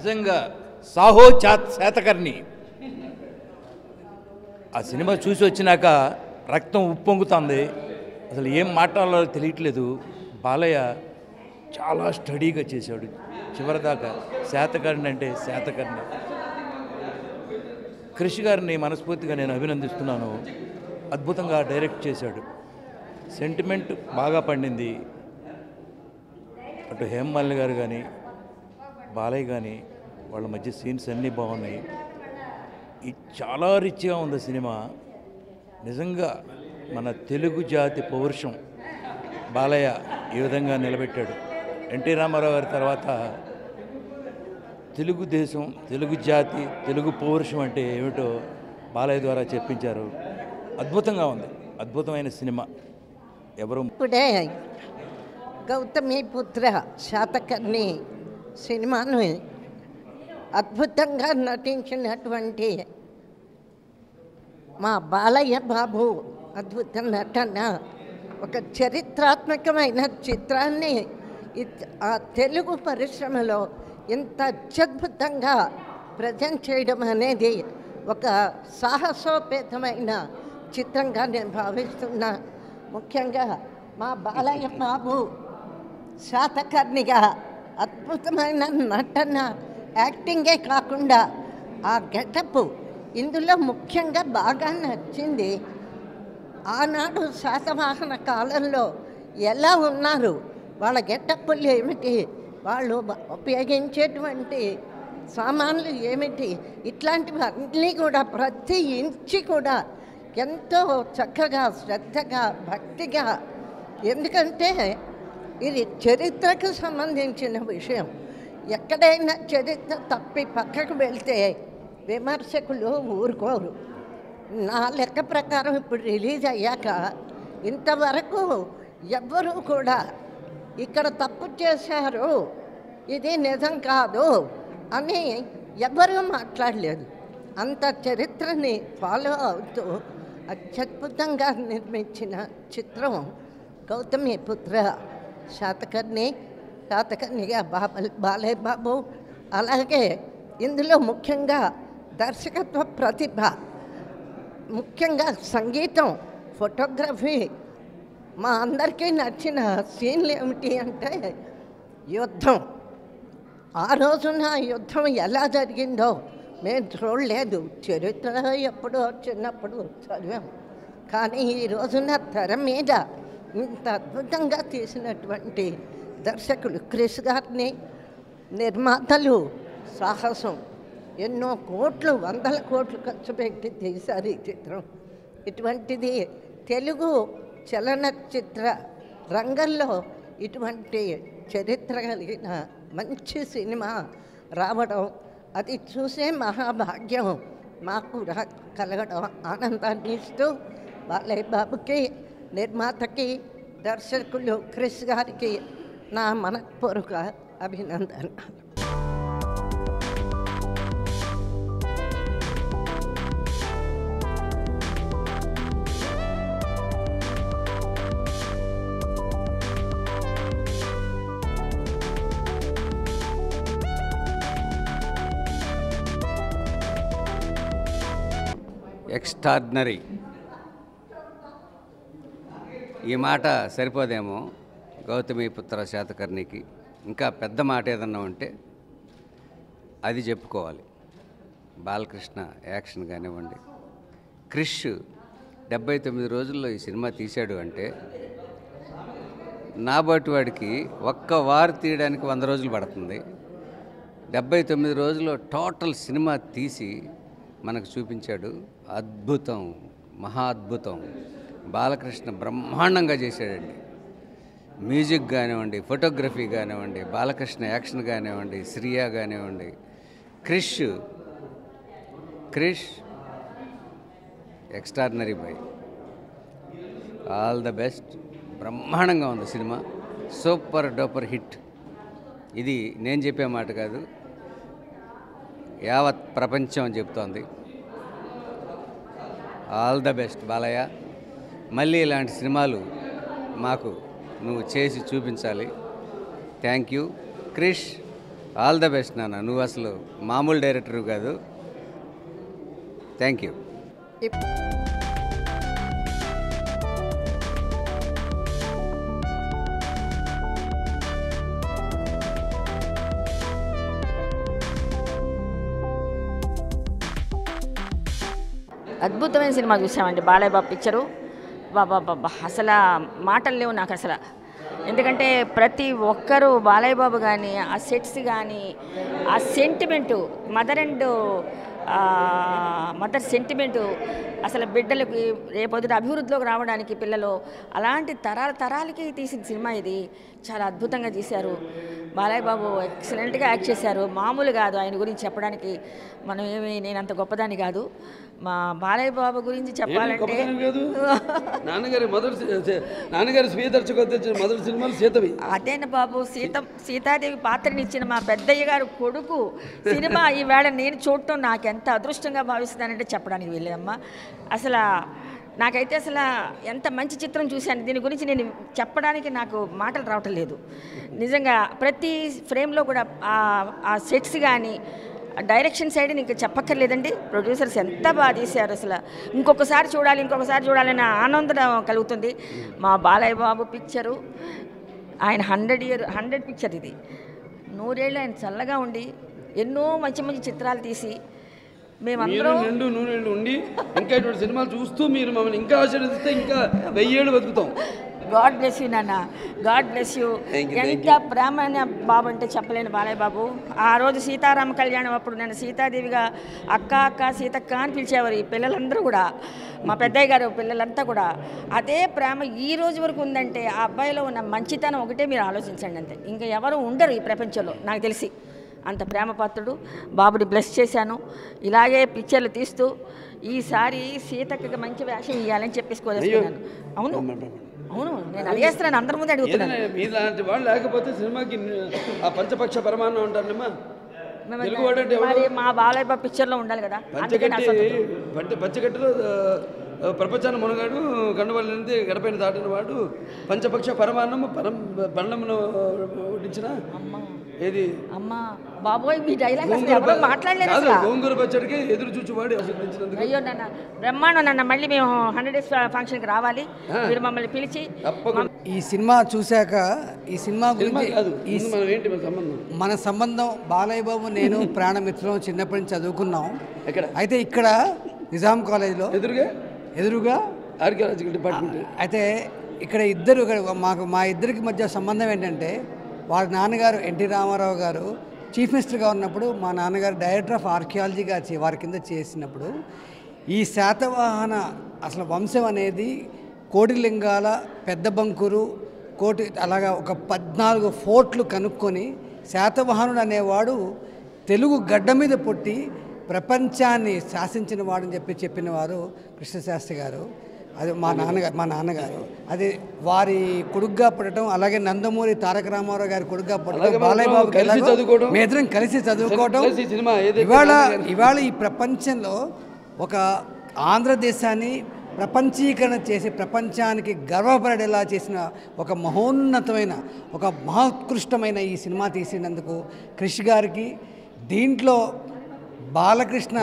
నిజంగా సాహో శాతకర్ణి ఆ సినిమా చూసి వచ్చినాక రక్తం ఉప్పొంగుతుంది. అసలు ఏం మాట్లాడాలో తెలియట్లేదు. బాలయ్య చాలా స్టడీగా చేశాడు చివరిదాకా. శాతకర్ణి అంటే శాతకర్ణి. క్రిష్ గారిని మనస్ఫూర్తిగా నేను అభినందిస్తున్నాను. అద్భుతంగా డైరెక్ట్ చేశాడు. సెంటిమెంట్ బాగా పండింది. అటు హేమమాలిని గారు కానీ బాలయ్య కానీ వాళ్ళ మధ్య సీన్స్ అన్నీ బాగున్నాయి. చాలా రిచ్గా ఉంది సినిమా. నిజంగా మన తెలుగు జాతి పౌరుషం బాలయ్య ఈ విధంగా నిలబెట్టాడు. ఎన్టీ రామారావు గారి తర్వాత తెలుగుదేశం, తెలుగు జాతి, తెలుగు పౌరుషం అంటే ఏమిటో బాలయ్య ద్వారా చెప్పించారు. అద్భుతంగా ఉంది. అద్భుతమైన సినిమా. ఎవరు ఇప్పుడే గౌతమిపుత్ర శాతకర్ణి సినిమాను అద్భుతంగా నటించినటువంటి మా బాలయ్య బాబు అద్భుత నటన, ఒక చరిత్రాత్మకమైన చిత్రాన్ని ఆ తెలుగు పరిశ్రమలో ఇంత అత్యద్భుతంగా ప్రజెంట్ చేయడం అనేది ఒక సాహసోపేతమైన చిత్రంగా నేను భావిస్తున్నా. ముఖ్యంగా మా బాలయ్య బాబు శాతకర్ణిగా అద్భుతమైన నటన, యాక్టింగే కాకుండా ఆ గెటప్ ఇందులో ముఖ్యంగా బాగా నచ్చింది. ఆనాడు శాతవాహన కాలంలో ఎలా ఉన్నారు, వాళ్ళ గెటప్పులు ఏమిటి, వాళ్ళు ఉపయోగించేటువంటి సామాన్లు ఏమిటి, ఇట్లాంటివి అన్నీ కూడా ప్రతి ఇంచి కూడా ఎంతో చక్కగా, శ్రద్ధగా, భక్తిగా. ఎందుకంటే ఇది చరిత్రకు సంబంధించిన విషయం. ఎక్కడైనా చరిత్ర తప్పి పక్కకు వెళ్తే విమర్శకులు ఊరుకోరు. నా లెక్క ప్రకారం ఇప్పుడు రిలీజ్ అయ్యాక ఇంతవరకు ఎవ్వరూ కూడా ఇక్కడ తప్పు చేశారు, ఇది నిజం కాదు అని ఎవ్వరూ మాట్లాడలేదు. అంత చరిత్రని ఫాలో అవుతూ అత్యద్భుతంగా నిర్మించిన చిత్రం గౌతమిపుత్ర శాతకర్ణిగా బాలయ్య బాబు. అలాగే ఇందులో ముఖ్యంగా దర్శకత్వ ప్రతిభ, ముఖ్యంగా సంగీతం, ఫోటోగ్రఫీ. మా అందరికీ నచ్చిన సీన్లు ఏమిటి అంటే యుద్ధం. ఆ రోజున యుద్ధం ఎలా జరిగిందో మేము చూడలేదు, చరిత్ర ఎప్పుడో చిన్నప్పుడు చదివాం. కానీ ఈ రోజున తెర మీద ఇంత అద్భుతంగా తీసినటువంటి దర్శకులు క్రిష్ గారిని, నిర్మాతలు సాహసం, ఎన్నో కోట్లు, వందల కోట్లు ఖర్చు పెట్టి తీశారు ఈ చిత్రం. ఇటువంటిది తెలుగు చలనచిత్ర రంగంలో ఇటువంటి చరిత్ర కలిగిన మంచి సినిమా రావడం, అది చూసే మహాభాగ్యం మాకు కలగడం ఆనందాన్ని ఇస్తూ బాలయ్య బాబుకి, నిర్మాతకి, దర్శకులు క్రిష్ గారికి నా మనఃపూర్వక అభినందన. ఎక్స్ట్రాడినరీ. ఈ మాట సరిపోదేమో గౌతమిపుత్ర శాతకర్ణికి. ఇంకా పెద్ద మాట ఏదన్నా ఉంటే అది చెప్పుకోవాలి. బాలకృష్ణ యాక్షన్ కానివ్వండి, క్రిష్ 79 రోజుల్లో ఈ సినిమా తీశాడు అంటే నాబాటి వాడికి ఒక్క వారు తీయడానికి 100 రోజులు పడుతుంది. 79 రోజుల్లో టోటల్ సినిమా తీసి మనకు చూపించాడు. అద్భుతం, మహా అద్భుతం. బాలకృష్ణ బ్రహ్మాండంగా చేశాడండి. మ్యూజిక్ కానివ్వండి, ఫోటోగ్రఫీ కానివ్వండి, బాలకృష్ణ యాక్షన్ కానివ్వండి, శ్రియా కానివ్వండి, Krish extraordinary boy. All the best. బ్రహ్మాండంగా ఉంది సినిమా. Super duper hit. ఇది నేను చెప్పే మాట కాదు, యావత్ ప్రపంచం చెప్తోంది. All the best Balayya. మళ్ళీ ఇలాంటి సినిమాలు మాకు నువ్వు చేసి చూపించాలి. Thank you Krish. All the best నాన్న, నువ్వు అసలు మామూలు డైరెక్టర్ కాదు. Thank you. అద్భుతమైన సినిమా చూసామండి బాలయ్య బాబు పిక్చరు. బాబా అసలు మాటలు లేవు నాకు అసలు. ఎందుకంటే ప్రతి ఒక్కరూ బాలయ్య బాబు కానీ ఆ సెట్స్ కానీ ఆ సెంటిమెంటు మదర్ సెంటిమెంటు అసలు బిడ్డలకి రేపొద్దుట అభివృద్ధిలోకి రావడానికి పిల్లలు అలాంటి తరాలకి తీసిన సినిమా ఇది. చాలా అద్భుతంగా తీశారు. బాలయ్య బాబు ఎక్సలెంట్గా యాక్ట్ చేశారు. మామూలు కాదు ఆయన గురించి చెప్పడానికి. నేను అంత గొప్పదాన్ని కాదు. మా బాలయ్య బాబు గురించి చెప్పాలంటే నాన్నగారి స్వీయ దర్శకత్వం మొదటి సినిమాలు సీతవి. అదేనా బాబు, సీతాదేవి పాత్రనిచ్చిన మా పెద్దయ్య గారు కొడుకు సినిమా ఈవేళ నేను చూడటం నాకు ఎంత అదృష్టంగా భావిస్తున్నానంటే చెప్పడానికి వెళ్ళేదమ్మా. అసలు నాకైతే అసలు ఎంత మంచి చిత్రం చూశాను. దీని గురించి నేను చెప్పడానికి నాకు మాటలు రావటం లేదు. నిజంగా ప్రతి ఫ్రేమ్లో కూడా ఆ సెట్స్ కానీ డైరెక్షన్ సైడ్ ఇంకా చెప్పక్కర్లేదండి. ప్రొడ్యూసర్స్ ఎంత బాగా తీశారు. అసలు ఇంకొకసారి చూడాలనే ఆనందం కలుగుతుంది. మా బాలయ్య బాబు పిక్చరు ఆయన 100 పిక్చర్ ఇది. 100 ఏళ్ళు ఆయన చల్లగా ఉండి ఎన్నో మంచి మంచి చిత్రాలు తీసి మేమందరం నూనెళ్ళు ఉండి ఇంకా ఇటువంటి సినిమాలు చూస్తూ మీరు మమ్మల్ని ఇంకా ఆశీర్వదిస్తే ఇంకా 1000 ఏళ్ళు బతుకుతాం. గాడ్ బ్లెస్ యూ నాన్న, గాడ్ బ్లెస్ యూ. ఎంత ప్రేమైన బాబు అంటే చెప్పలేను బాలయ్య బాబు. ఆ రోజు సీతారామ కళ్యాణం అప్పుడు నన్ను సీతాదేవిగా అక్క సీతక్క అని పిలిచేవారు ఈ పిల్లలందరూ కూడా, మా పెద్దయ్య గారు పిల్లలంతా కూడా. అదే ప్రేమ ఈ రోజు వరకు ఉందంటే ఆ అబ్బాయిలో ఉన్న మంచితనం ఒకటే మీరు ఆలోచించండి అంతే. ఇంకా ఎవరు ఉండరు ఈ ప్రపంచంలో నాకు తెలిసి. అంత ప్రేమపాత్రుడు బాబుని బ్లెస్ చేశాను. ఇలాగే పిక్చర్లు తీస్తూ ఈసారి సీతక్కకి మంచి వేషం ఇవ్వాలని చెప్పేసుకోలేస్తున్నాను. అవును నేను అడిగేస్తున్నాను, అందరి ముందు అడుగుతున్నాను. మీలాంటి వాళ్ళు లేకపోతే సినిమాకి ఆ పంచపక్ష పరమాన్నం అంటారమ్మా. మరి మా బాలయ్య బాబు పిక్చర్లో ఉండాలి కదా. పంచగట్టులో ప్రపంచాన్ని మునగాడు, కండువల్లి గడపైన దాటిన వాడు, పంచపక్ష పరమాన్నము పండమును వడ్డించిన ఏది అమ్మా బాబోయ్ మీ డైలాగ్ అసలు ఎవరో మాట్లాడలేదు అసలు. గోంగూర పచ్చడికి ఎదురు చూచువాడు. అయ్యో నాన్న బ్రహ్మాండం నాన్న. మళ్ళీ మేము 100 days ఫంక్షన్కి రావాలి, మీరు మమ్మల్ని పిలిచి. ఈ సినిమా చూశాక ఈ సినిమా గురించి మన సంబంధం బాలయ్య బాబు నేను ప్రాణమిత్రం చిన్నప్పటి నుంచి చదువుకున్నాం. అయితే ఇక్కడ నిజాం కాలేజీలో ఎదురుగా ఆర్కియాలజికల్ డిపార్ట్మెంట్. అయితే ఇక్కడ ఇద్దరు మా ఇద్దరికి మధ్య సంబంధం ఏంటంటే వారి నాన్నగారు ఎన్టీ రామారావు గారు చీఫ్ మినిస్టర్గా ఉన్నప్పుడు మా నాన్నగారు డైరెక్టర్ ఆఫ్ ఆర్కియాలజీగా వారి కింద చేసినప్పుడు ఈ శాతవాహన అసలు వంశం అనేది కోటిలింగాల పెద్ద బంకురు కోటి అలాగా ఒక 14 ఫోర్ట్లు కనుక్కొని శాతవాహనుడు అనేవాడు తెలుగు గడ్డ మీద పుట్టి ప్రపంచాన్ని శాసించిన వాడని చెప్పిన వారు కృష్ణశాస్త్రి గారు. అది మా నాన్నగారు అది వారి కొడుగ్గా పుట్టడం, అలాగే నందమూరి తారక రామారావు గారి కొడుగ్గా పుట్టడం, బాలయ్య బాబు మేమిద్దరం కలిసి చదువుకోవడం. ఇవాళ ఈ ప్రపంచంలో ఒక ఆంధ్రదేశాన్ని ప్రపంచీకరణ చేసి ప్రపంచానికి గర్వపడేలా చేసిన ఒక మహోన్నతమైన ఒక మహోత్కృష్టమైన ఈ సినిమా తీసినందుకు కృషి గారికి, దీంట్లో బాలకృష్ణ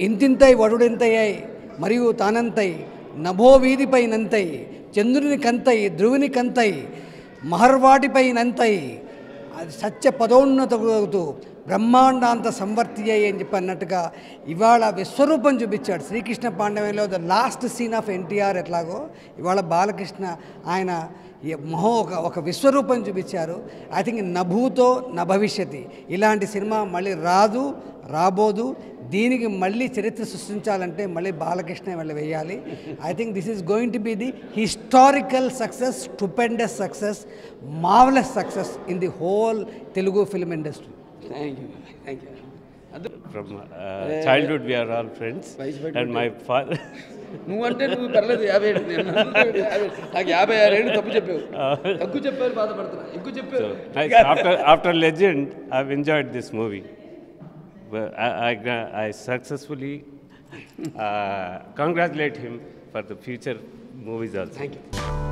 ఇంతింతై వడుడింతయ్యాయి మరియు తానంతై నభో వీధిపై నంతై చంద్రుని కంతై ధ్రువుని కంతై మహర్వాటిపై నంతై సత్య పదోన్నతవుతూ బ్రహ్మాండాంత సంవర్తియ్యాయి అని చెప్పి అన్నట్టుగా ఇవాళ విశ్వరూపం చూపించాడు. శ్రీకృష్ణ పాండవ్యంలో the last scene of NTR ఎట్లాగో ఇవాళ బాలకృష్ణ ఆయన ఒక విశ్వరూపం చూపించారు. ఐ థింక్ నభూతో నభవిష్యతి ఇలాంటి సినిమా మళ్ళీ రాబోదు. దీనికి మళ్ళీ చరిత్ర సృష్టించాలంటే మళ్ళీ బాలకృష్ణ మళ్ళీ వేయాలి. I think this is going to be the historical success, stupendous success, marvellous success in the whole Telugu film industry. Thank you. From childhood we are all friends and my father నువ్వంటే నువ్వు పర్లేదు 57 నాకు 56 ఏళ్ళు తప్పు చెప్పారు బాధపడుతున్నా ఎక్కువ చెప్పారు. After Legend I've enjoyed this movie. I successfully congratulate him for the future movies also. Thank you.